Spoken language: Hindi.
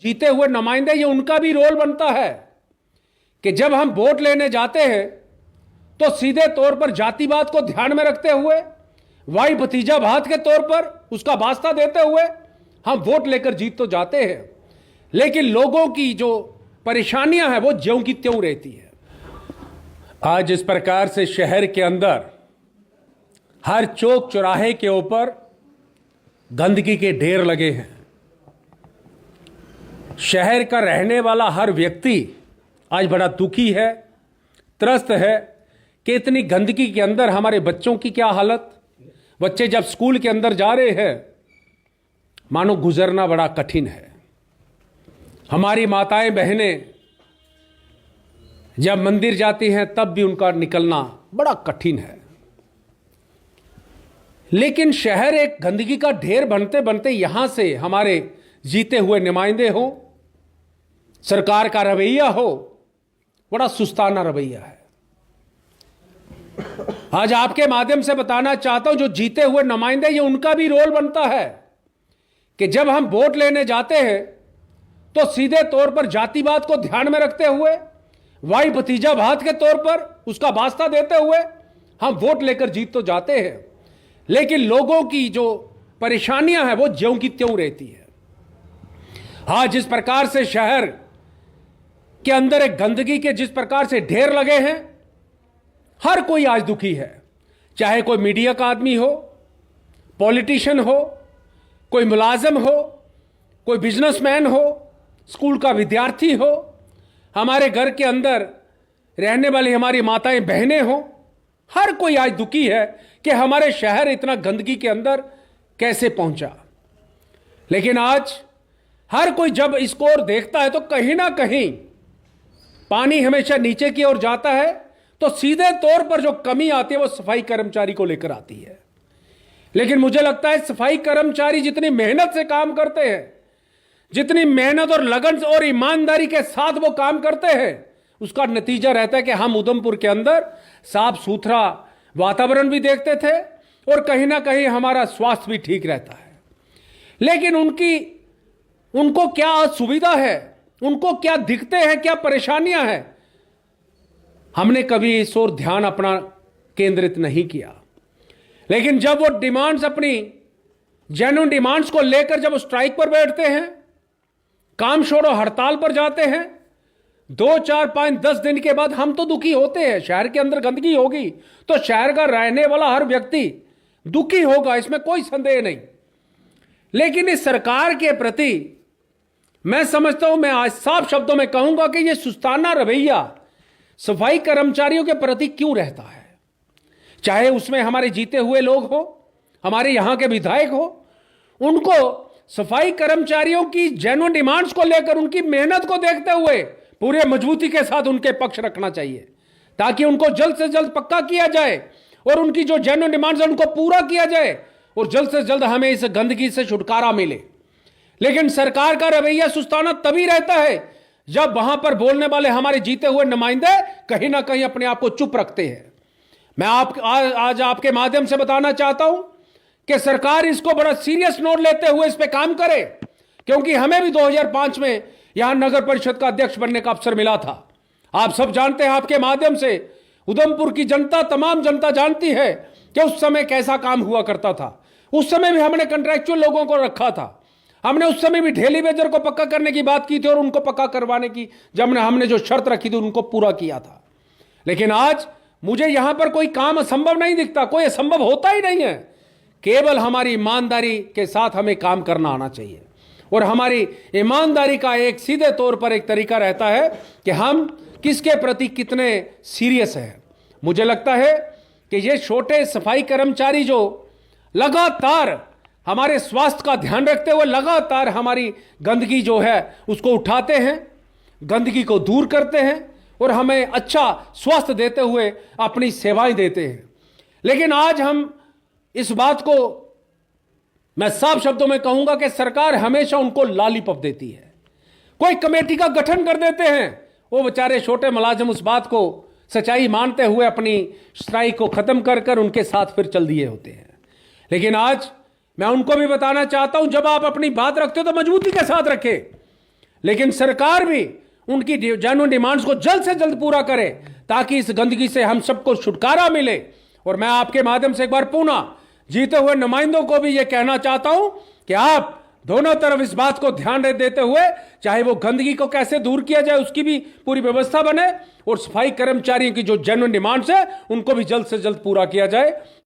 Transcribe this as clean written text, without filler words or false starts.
जीते हुए नुमाइंदे, ये उनका भी रोल बनता है कि जब हम वोट लेने जाते हैं तो सीधे तौर पर जातिवाद को ध्यान में रखते हुए, भाई भतीजावाद के तौर पर उसका वास्ता देते हुए हम वोट लेकर जीत तो जाते हैं, लेकिन लोगों की जो परेशानियां हैं वो ज्यों की त्यों रहती है। आज इस प्रकार से शहर के अंदर हर चौक चौराहे के ऊपर गंदगी के ढेर लगे हैं। शहर का रहने वाला हर व्यक्ति आज बड़ा दुखी है, त्रस्त है कि इतनी गंदगी के अंदर हमारे बच्चों की क्या हालत। बच्चे जब स्कूल के अंदर जा रहे हैं, मानो गुजरना बड़ा कठिन है। हमारी माताएं बहनें जब मंदिर जाती हैं तब भी उनका निकलना बड़ा कठिन है। लेकिन शहर एक गंदगी का ढेर बनते बनते यहां से हमारे जीते हुए नुमाइंदे हो, सरकार का रवैया हो, बड़ा सुस्ताना रवैया है। आज आपके माध्यम से बताना चाहता हूं, जो जीते हुए नुमाइंदे, ये उनका भी रोल बनता है कि जब हम वोट लेने जाते हैं तो सीधे तौर पर जातिवाद को ध्यान में रखते हुए, भाई भतीजावाद के तौर पर उसका वास्ता देते हुए हम वोट लेकर जीत तो जाते हैं, लेकिन लोगों की जो परेशानियां हैं वो ज्यों की त्यों रहती है। आज जिस प्रकार से शहर के अंदर एक गंदगी के जिस प्रकार से ढेर लगे हैं, हर कोई आज दुखी है। चाहे कोई मीडिया का आदमी हो, पॉलिटिशियन हो, कोई मुलाजिम हो, कोई बिजनेसमैन हो, स्कूल का विद्यार्थी हो, हमारे घर के अंदर रहने वाली हमारी माताएं बहनें हो, हर कोई आज दुखी है कि हमारे शहर इतना गंदगी के अंदर कैसे पहुंचा। लेकिन आज हर कोई जब इसको और देखता है तो कहीं ना कहीं पानी हमेशा नीचे की ओर जाता है, तो सीधे तौर पर जो कमी आती है वो सफाई कर्मचारी को लेकर आती है। लेकिन मुझे लगता है सफाई कर्मचारी जितनी मेहनत से काम करते हैं, जितनी मेहनत और लगन और ईमानदारी के साथ वो काम करते हैं, उसका नतीजा रहता है कि हम उधमपुर के अंदर साफ सुथरा वातावरण भी देखते थे और कहीं ना कहीं हमारा स्वास्थ्य भी ठीक रहता है। लेकिन उनको क्या असुविधा है, उनको क्या दिखते हैं, क्या परेशानियां हैं, हमने कभी इस ओर ध्यान अपना केंद्रित नहीं किया। लेकिन जब वो डिमांड्स, अपनी जेन्युइन डिमांड्स को लेकर जब स्ट्राइक पर बैठते हैं, काम छोड़ो हड़ताल पर जाते हैं, 2, 4, 5, 10 दिन के बाद हम तो दुखी होते हैं। शहर के अंदर गंदगी होगी तो शहर का रहने वाला हर व्यक्ति दुखी होगा, इसमें कोई संदेह नहीं। लेकिन इस सरकार के प्रति मैं समझता हूं, मैं आज साफ शब्दों में कहूंगा कि यह सुस्ताना रवैया सफाई कर्मचारियों के प्रति क्यों रहता है। चाहे उसमें हमारे जीते हुए लोग हो, हमारे यहां के विधायक हो, उनको सफाई कर्मचारियों की जेन्युइन डिमांड्स को लेकर, उनकी मेहनत को देखते हुए पूरे मजबूती के साथ उनके पक्ष रखना चाहिए, ताकि उनको जल्द से जल्द पक्का किया जाए और उनकी जो जेन्युइन डिमांड्स है उनको पूरा किया जाए और जल्द से जल्द हमें इस गंदगी से छुटकारा मिले। लेकिन सरकार का रवैया सुस्ताना तभी रहता है जब वहां पर बोलने वाले हमारे जीते हुए नुमाइंदे कहीं ना कहीं अपने आप को चुप रखते हैं। मैं आज आपके माध्यम से बताना चाहता हूं कि सरकार इसको बड़ा सीरियस नोट लेते हुए इस पे काम करे, क्योंकि हमें भी 2005 में यहां नगर परिषद का अध्यक्ष बनने का अवसर मिला था। आप सब जानते हैं, आपके माध्यम से उधमपुर की जनता, तमाम जनता जानती है कि उस समय कैसा काम हुआ करता था। उस समय भी हमने कॉन्ट्रैक्चुअल लोगों को रखा था, हमने उस समय भी ढेली वेजर को पक्का करने की बात की थी और उनको पक्का करवाने की जब हमने जो शर्त रखी थी उनको पूरा किया था। लेकिन आज मुझे यहां पर कोई काम असंभव नहीं दिखता, कोई असंभव होता ही नहीं है। केवल हमारी ईमानदारी के साथ हमें काम करना आना चाहिए और हमारी ईमानदारी का एक सीधे तौर पर एक तरीका रहता है कि हम किसके प्रति कितने सीरियस हैं। मुझे लगता है कि ये छोटे सफाई कर्मचारी जो लगातार हमारे स्वास्थ्य का ध्यान रखते हुए लगातार हमारी गंदगी जो है उसको उठाते हैं, गंदगी को दूर करते हैं और हमें अच्छा स्वास्थ्य देते हुए अपनी सेवाएं देते हैं। लेकिन आज हम इस बात को, मैं साफ शब्दों में कहूंगा कि सरकार हमेशा उनको लॉलीपॉप देती है, कोई कमेटी का गठन कर देते हैं, वो बेचारे छोटे मुलाजिम उस बात को सच्चाई मानते हुए अपनी स्ट्राइक को खत्म कर कर उनके साथ फिर चल दिए होते हैं। लेकिन आज मैं उनको भी बताना चाहता हूं, जब आप अपनी बात रखते हो तो मजबूती के साथ रखें, लेकिन सरकार भी उनकी जेन्युइन डिमांड्स को जल्द से जल्द पूरा करे ताकि इस गंदगी से हम सबको छुटकारा मिले। और मैं आपके माध्यम से एक बार पुनः जीते हुए नुमाइंदों को भी यह कहना चाहता हूं कि आप दोनों तरफ इस बात को ध्यान देते हुए चाहे वो गंदगी को कैसे दूर किया जाए उसकी भी पूरी व्यवस्था बने और सफाई कर्मचारियों की जो जेन्युइन डिमांड्स है उनको भी जल्द से जल्द पूरा किया जाए।